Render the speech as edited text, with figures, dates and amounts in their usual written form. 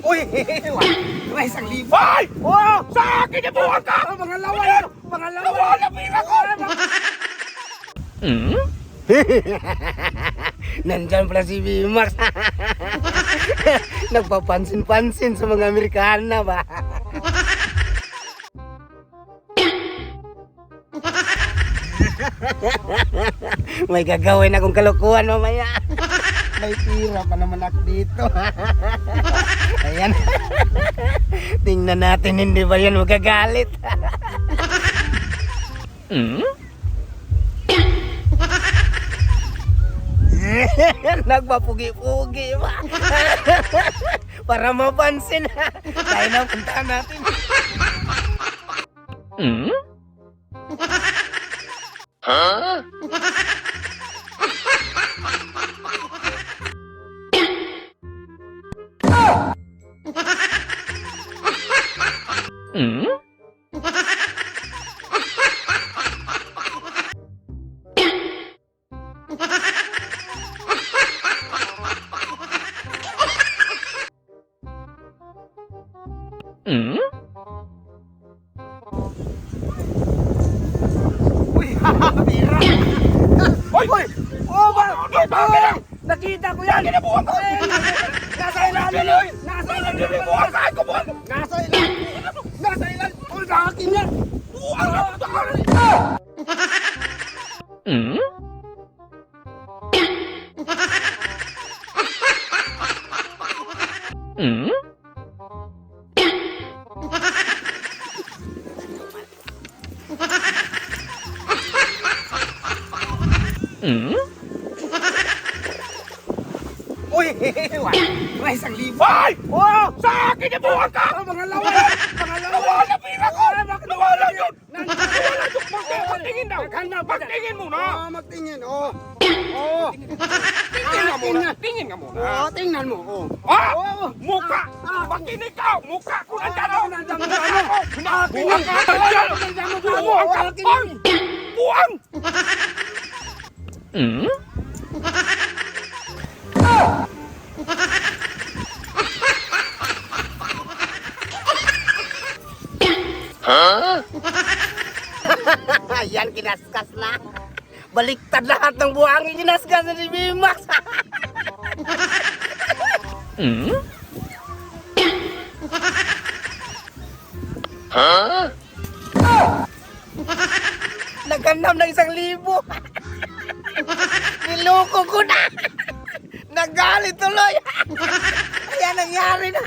Uy! May 1,000. Hoy! Oh! Sa akin na buwan ka! Mga lawan! Mga lawan! Nawala pira ko! Nandyan pala si Bimax. Nagpapansin-pansin sa mga Amerikana ba? May gagawin akong kalokohan mamaya. May tira pa naman ako dito. Ayan. Tingnan natin, hindi ba yan magagalit? Nagpapugi-pugi ba? Para mapansin. Tayo na, puntahan natin. Huh? Uy, bira! Hoy! Uy! Oh, ba? Bakit na? Nakita ko yan! Kinabuhan ko! Nasa ilalim! Nasa ilalim! Buwan ka! Ikaw buwan! Nasa ilalim! Nasa ilalim! Uy, nakakin yan! Buwan ka! Uy! May 1,000! Hoy! Oh! Sa akin na buwan ka! Mga lawan! Mga lawan! Nawala pira ko! Nawala yun! Nawala yun! Magtingin daw! Magkanda ba? Magtingin muna! Magtingin, oh! Oh! Tingin nga muna! Tingin nga muna! Oh, tingnan mo, oh! Ah! Oh! Mukha! Makinig ka! Mukha ko nandyan ako! Nandyan mo, Mukha ano? ko! Buwan ka! Nandyan mo, Buwan ka! Ay! Buwan! Ayan, kinaskas na. Baliktad lahat ng buhangin, kinaskas na si Bimax. Nagandam ng 1,000. Niloko ko na. Nagalit tuloy. Ayan, nangyari na.